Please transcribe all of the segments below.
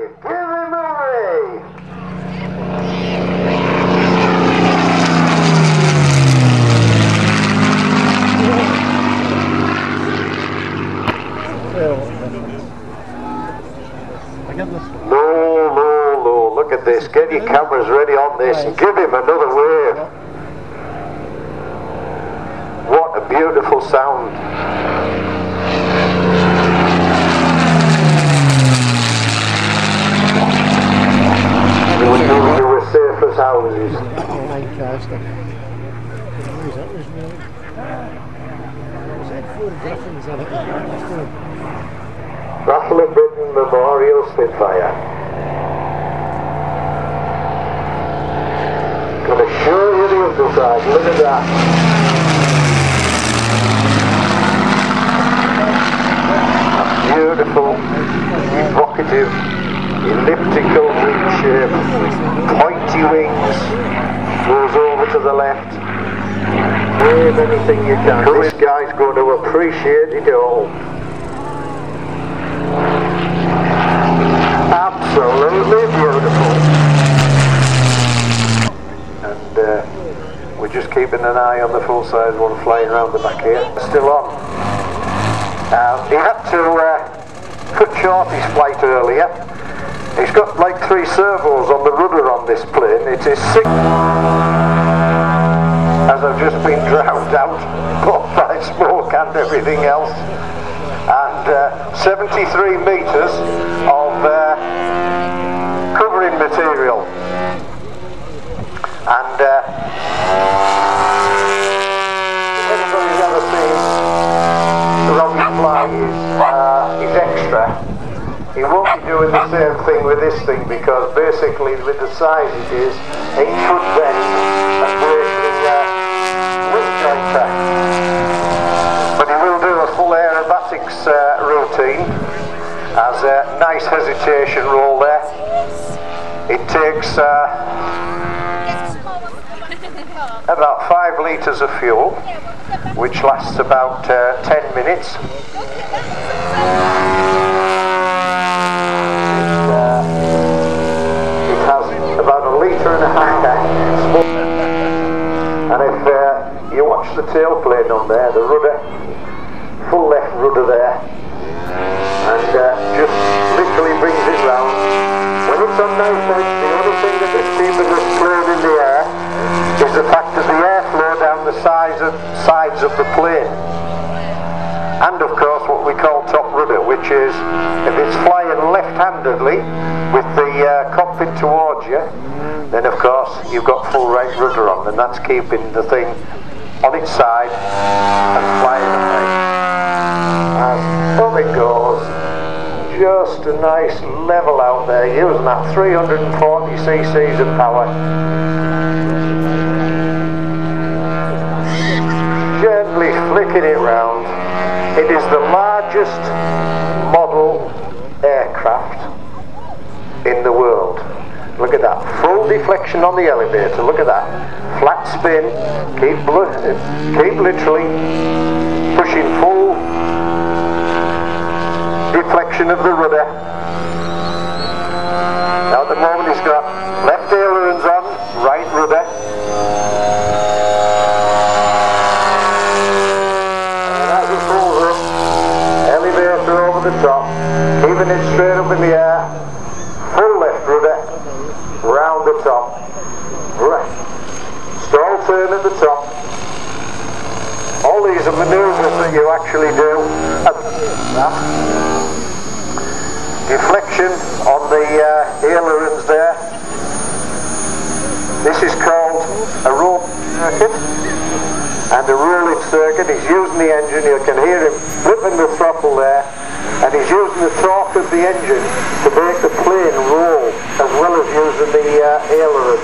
Give him away! No, look at this. Get your cameras ready on this and give him another wave. What a beautiful sound. You were safe as houses. Battle of Britain Memorial Spitfire. Gonna show you the underside. Look at that. A beautiful, evocative, elliptical wing shape, pointy wings, goes over to the left. Wave anything you can. This guy's going to appreciate it all. Absolutely beautiful. And we're just keeping an eye on the full-size one flying around the back here. Still on. He had to cut short his flight earlier. He's got like 3 servos on the rudder on this plane. It is 6, as I've just been drowned out, both by smoke and everything else. And 73 metres of covering material. And if anybody's ever seen Robbie fly is extra, he won't be doing the same thing with this thing, because basically with the size it is, it could bend and break the wind jointer. But he will do a full aerobatics routine as a nice hesitation roll there. It takes about 5 litres of fuel, which lasts about 10 minutes. It has about 1.5 litres. And if you watch the tail plane on there, the rudder, full left rudder there, and just literally brings it round. When it's on nice edge, the only thing that is keeping this plane in the air is the fact that the airflow down the sides of the plane. And of course what we call top rudder, which is if it's flying left-handedly with the cockpit towards you, then of course you've got full right rudder on, and that's keeping the thing on its side and flying away. And up it goes. Just a nice level out there, using that 340 cc's of power. Gently flicking it round. It is the largest model aircraft in the world. Look at that, full deflection on the elevator, look at that. Flat spin, keep literally pushing full deflection of the rudder. Now at the moment he's got left ailerons on, right rudder. And as it pulls up, elevator over the top, keeping it straight up in the air, full left rudder, round the top, right. Stall turn at the top. All these are manoeuvres that you actually do at that. Deflection on the ailerons there. This is called a roll circuit, and a rolling circuit. He's using the engine, you can hear him flipping the throttle there, and he's using the torque of the engine to make the plane roll, as well as using the ailerons.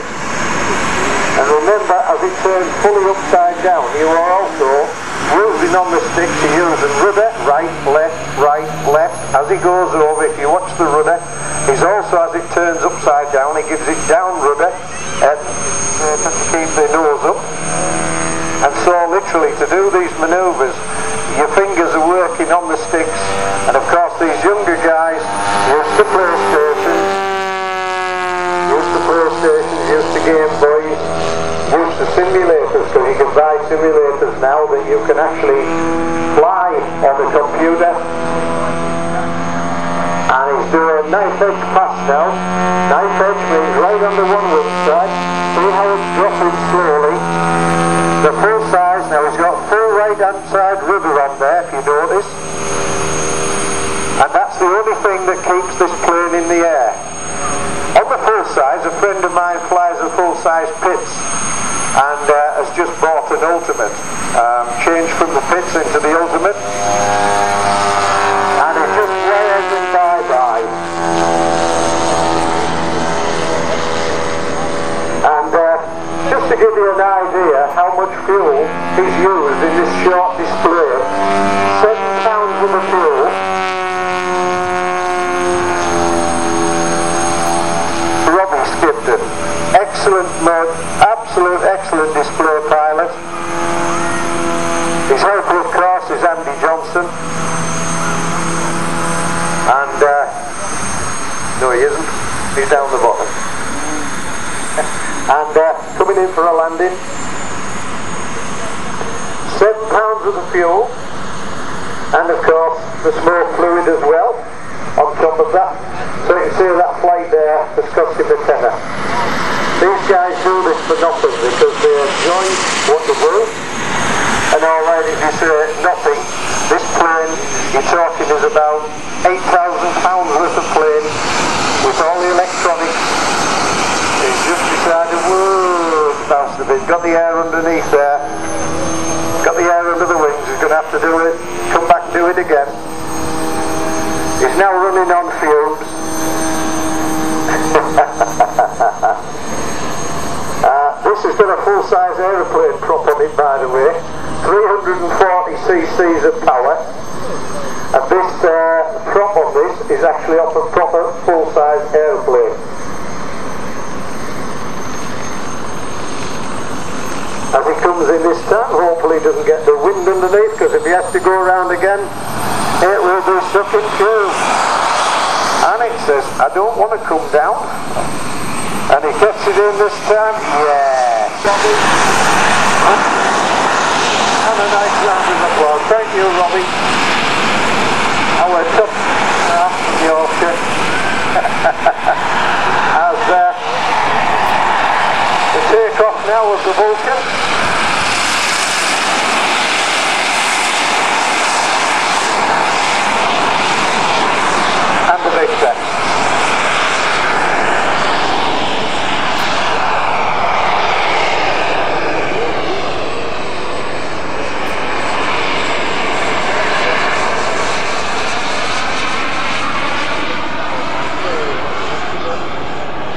And remember, as it turns fully upside down, you are also using on the stick to use the rudder, right, left. As he goes over, if you watch the rudder, he's also, as it turns upside down, he gives it down rudder to keep the nose up. And so literally, to do these manoeuvres, your fingers are working on the sticks. And of course, these younger guys use the PlayStation buy simulators now that you can actually fly on the computer. And he's doing a knife edge pass now. Knife edge means right on the one wind side. See how it's dropping slowly. The full size, now he's got full right hand side rudder on there if you notice. And that's the only thing that keeps this plane in the air. On the full size, a friend of mine flies a full size Pitts and has just bought an Ultimate. Changed from the Pitts into the Ultimate. And it just wears and bye-bye. And just to give you an idea how much fuel is used in this short display, 7 pounds of the fuel. Robbie Skipton, excellent mode, absolute excellent display pilot. His helper of course is Andy Johnson. And no, he isn't, he's down the bottom. And coming in for a landing, 7 pounds of the fuel, and of course the smoke fluid as well on top of that. So you can see that flight there has cost him a tenner. These guys do this for nothing because they enjoy what they do. And already if you say nothing, this plane you're talking is about £8,000 worth of plane with all the electronics. He's just decided, whoa, bounced a bit, got the air underneath there, got the air under the wings, he's going to have to do it, come back and do it again. He's now running on fumes. This has got a full-size aeroplane prop on it, by the way, 340 cc's of power, and this prop on this is actually off a proper full-size aeroplane. As he comes in this time, hopefully he doesn't get the wind underneath, because if he has to go around again, it will be sucking through. And it says, I don't want to come down. And he gets it in this time, yeah. And a nice round of applause. Thank you, Robbie. Our top from Yorkshire. As the take-off now of the Vulcan. And the Victor.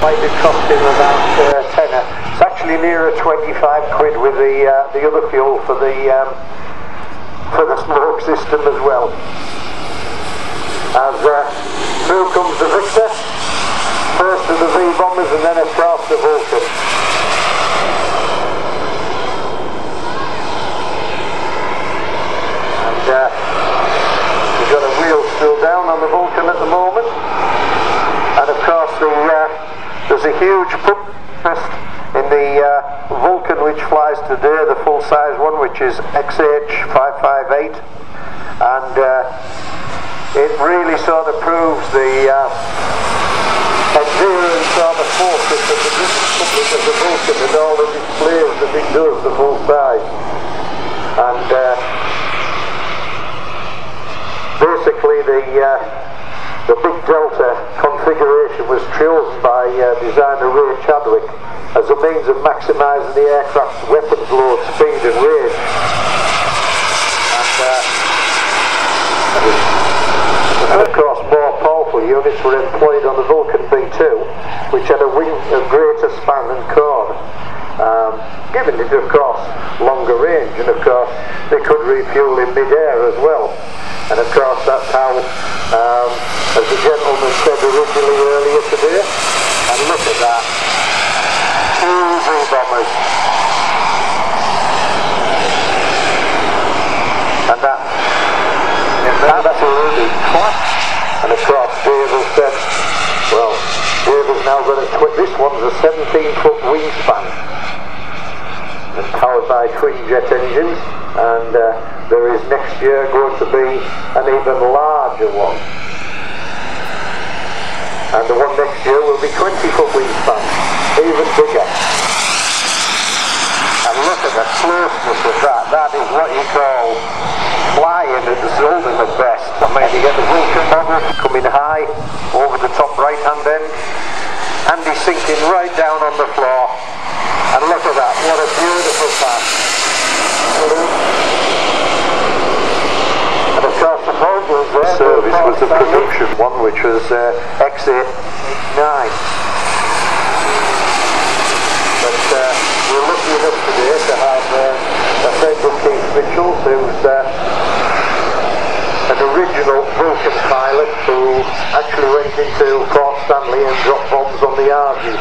Might be costing about tenner. It's actually nearer 25 quid with the other fuel for the smoke system as well. As through comes the Victor, first of the V-bombers and then across the Vulcan. And we've got a wheel still down on the Vulcan at the moment. And of course there's a huge interest in the Vulcan which flies today, the full-size one, which is XH558, and it really sort of proves the adherence or the focus of the British public of the Vulcan and all the displays that it does, the full size. And basically the Big Delta configuration was chosen by designer Ray Chadwick as a means of maximising the aircraft's weapons load, speed and range. And of course more powerful units were employed on the Vulcan B2, which had a wing of greater span and chord, giving it of course longer range, and of course they could refuel in mid-air as well. And of course that's how, as the gentleman said originally earlier today, and look at that, 2 V-bombers. And that's absolutely class. And of course Dave has said, well, Dave has now got this one's a 17-foot wingspan. and powered by twin jet engines, and there is next year going to be an even larger one, and the one next year will be 20-foot wingspan, even bigger. And look at the closeness of that. That is what you call flying at the ultimate best. I mean, you get the Vulcan model coming high over the top right hand end, and he's sinking right down on the floor. And look at that, what a beautiful pass. And of course the model service was the production one, which was X89. But we're lucky enough today to have a friend of Keith Mitchell's, who's an original Vulcan pilot who actually went into Port Stanley and dropped bombs on the Argy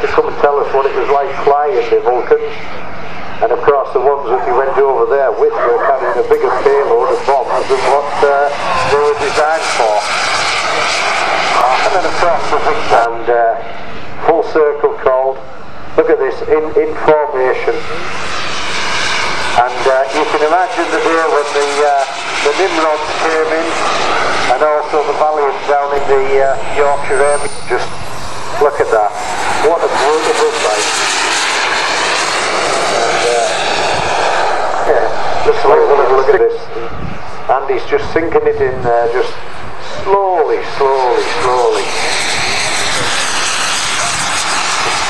to come and tell us what it was like flying the Vulcans. And of course the ones that he went over there with were carrying a bigger payload of bombs than what they were designed for. And then of course the Victor, and full circle called. Look at this, in formation. And you can imagine the day when the Nimrods came in, and also the Valiant down in the Yorkshire Army. Just look at that. What a beautiful sight. And just look at this. And he's just sinking it in there, just slowly, slowly, slowly.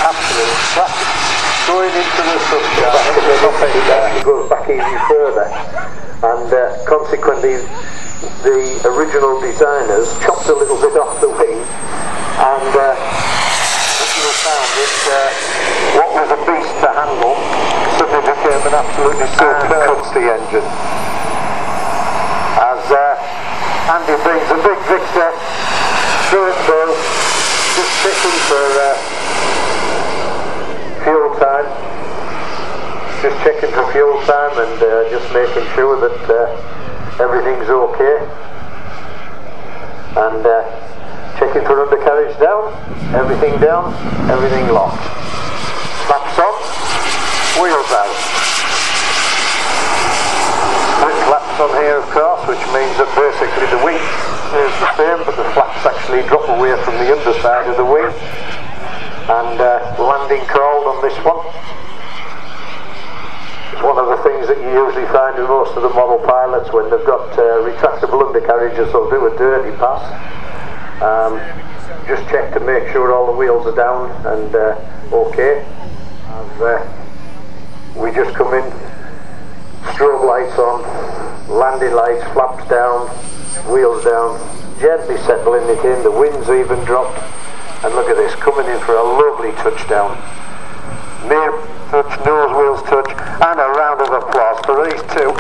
Absolutely classic. Going into the sunshine, it goes back even further, and consequently the original designers chopped a little bit off the wing, and you found that what was a beast to handle suddenly became an absolutely superb custody engine. As Andy brings a big Victor through it though, just checking for fuel time, just checking for fuel time, and just making sure that everything's okay, and checking for undercarriage down, everything locked, flaps on, wheels out. Split flaps on here of course, which means that basically the wing is the same, but the flaps actually drop away from the underside of the wing. And landing crawled on this one. It's one of the things that you usually find with most of the model pilots when they've got retractable undercarriages. They'll do a dirty pass. Just check to make sure all the wheels are down and okay. And we just come in, strobe lights on, landing lights, flaps down, wheels down, gently settling it in. The wind's even dropped. And look at this, coming in for a lovely touchdown. Near touch, nose wheels touch, and a round of applause for these two.